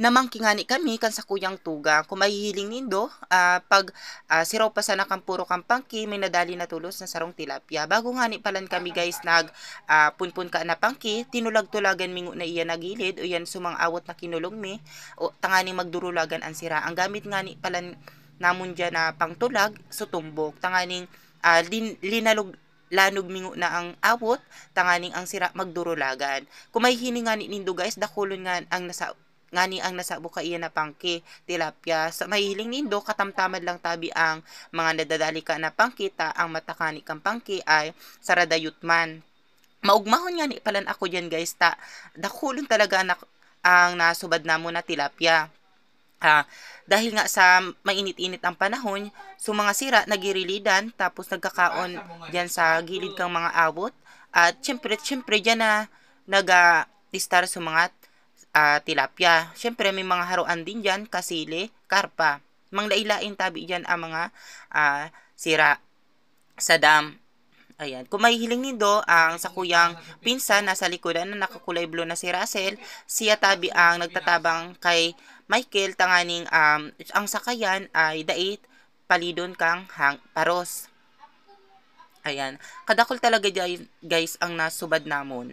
Namangkingani kami kan sa kuyang tugang kung mahihiling nindo pag siraw pa sana kang puro kampangki may nadali na tulos na sarong tilapia. Bago ngani palan kami guys punpun ka na pangki tinulag-tulagan mingo na iya nagilid o yan sumang awot na kinulong mi o tangani magdurulagan ang sira. Ang gamit ngani palan namon dyan na pangtulag sutumbok tanganing linalog lanog mingo na ang awot tanganing ang sira magdurulagan. Kung may hiningani nindo guys dakulon nga ang nasa buka iya na pangki tilapia sa mahiling nindo katamtamad lang tabi ang mga nadadali ka na pangkita ang matakani kang pangki ay saradayot man. Maugmahon nga ni palan ako diyan guys dakulon talaga ang nasubad namo na tilapia. Dahil nga sa mainit-init ang panahon, so mga sira nagirilidan tapos nagkakaon diyan sa gilid kang mga awot at syempre diyan na nag-istar sa mga tilapia. Syempre may mga haruan din diyan, kasili, karpa. Manglailain tabi diyan ang mga sira sa dam. Ayan. Kung mahihiling nindo, ang sakuyang pinsan nasa likodan na nakakulay blue na si Russell, siya tabi ang nagtatabang kay Michael tanganing ang sakayan ay dait palidon kang paros. Ayan. Kadakol talaga guys ang nasubad namon.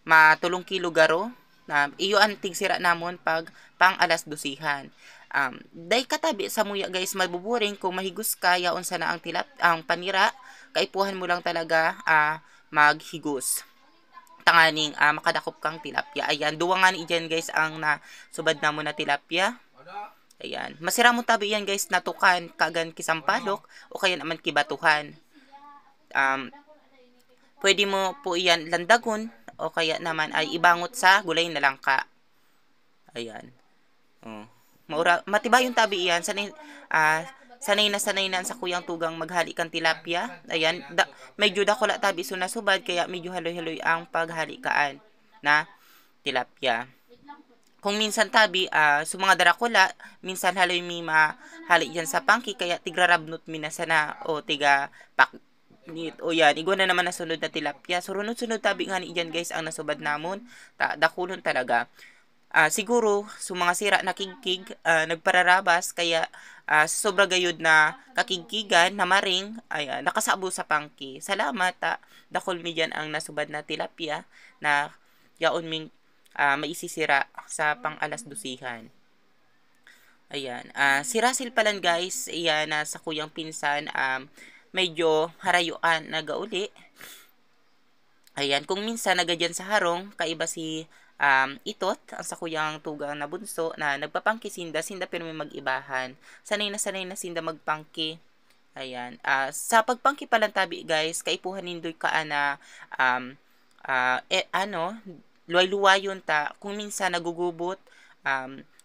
Matulong kilo garo na iyo ang tigsira namon pag pang alas dosihan. Day katabi sa muya guys mabuburing kung mahigos ka yaon sana ang panira kaipuhan mo lang talaga maghigos tanganing makadakop kang tilapia. Ayan, duwa nga ni dyan guys ang nasubad namo na tilapia. Ayan, masira mo tabi yan guys natukan kagan kisampalok o kaya naman kibatuhan. Pwede mo po iyan landagon o kaya naman ay ibangot sa gulay na langka. Ayan. Matibay yung tabi iyan. Sanay na sa kuyang tugang maghali kang tilapia. Ayan. Medyo dakula tabi so nasubad kaya medyo haloy-haloy ang paghalikaan na tilapia. Kung minsan tabi, so mga darakula, minsan haloy mi mahali dyan sa pangki, kaya tigrarabnot mi na sana, o tiga paknit, o yan, igwa na naman na sunod na tilapia. So, runod-sunod tabi nga ni dyan guys, ang nasubad namon, dakulon talaga. Siguro, so mga sira na kigkig, nagpararabas, kaya sobra gayud na kakigkigan, na maring, ay, nakasabo sa pangki. Salamat, dakol mi dyan ang nasubad na tilapia, na yaon ming maisisira sa pang-alas dosihan. Ayan. Si Russell palan guys, iyan sa kuyang pinsan, medyo harayuan na gauli. Ayan, kung minsan nagadyan sa harong, kaiba si Itot, ang sa kuyang tugang na bunso, na nagpapangki sinda pero may mag-ibahan. Sanay na sinda magpangki. Ayan. Sa pagpangki palang tabi guys, kaipuhan nindoy ka na luway-luwayon kung minsan nagugubot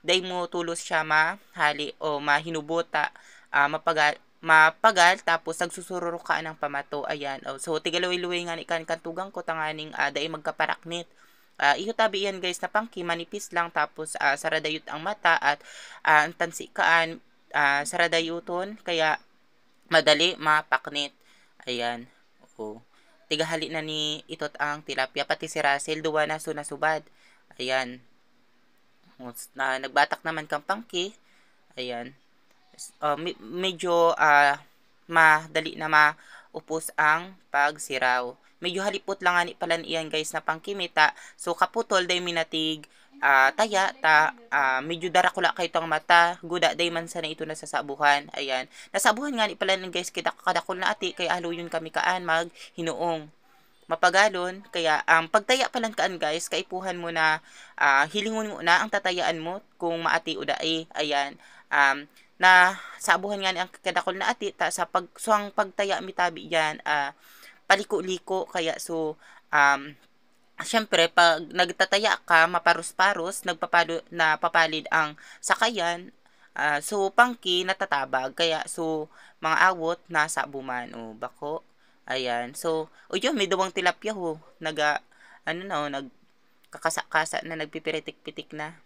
day mo tulos siya mahali o mahinubota mapagal tapos nagsusururo ka ng pamato. Ayan, so tigaluwi-luwi nga ni kantugang ko tanganing day magkaparaknit. Iyo tabi yan guys na pangki manipis lang tapos saradayot ang mata at ang tansikaan saradayuton kaya madali mapaknit. Ayan. Tigahali na ni Itot ang tilapia pati si Russell duwa na sunasubad. Ayan. Nagbatak naman kang pangki. Ayan. Medyo madali na maupos ang pagsiraw. Medyo halipot lang ani pala iyan guys na pangkimita. So kaputol day minatig taya medyo darakula kay tong mata guda day man sana ito nasasabuhan. Ayan, nasabuhan nga ni pala guys kita kadakol na ati kay aluyon kami kaan mag hinuong mapagalon kaya ang pagtaya palang kaan guys kaipuhan mo na hilingon mo na ang tatayaan mo kung maati o dae. Ayan, na sabuhan nga ni ang kadakol na ati sa pagtaya mitabi diyan paliko-liko kaya so syempre, pag nagtataya ka, maparos-paros, napapalid ang sakayan, so pangki natatabag, kaya so mga awot nasa buman o bako. Ayan, so yun, may duwang tilapia ho, nagkakasa-kasa na nagpipiritik-pitik na.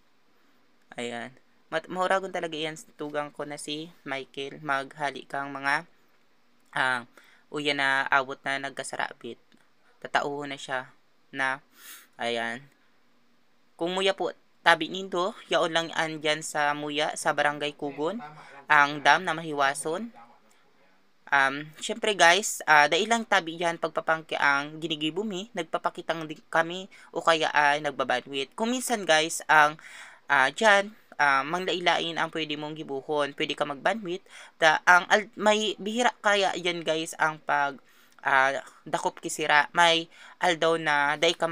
Ayan, mahuragon talaga yan tugang ko na si Michael, maghali kang mga uya na awot na nagkasarabit. Tatauho na siya na ayan kung muya po tabi nindo, yaon lang andyan sa Muya, sa Barangay Kugon, ang dam na mahiwason. Syempre guys, dailang tabi yan pagpapangki ang ginigibumi, nagpapakitang kami o kaya ay nagbabandwidth. Kung minsan guys, ang dyan, manglailain ang pwede mong gibuhon. Pwede ka mag-bandwidth. May bihira kaya yan guys ang pag dakop kisira. May aldaw na day ka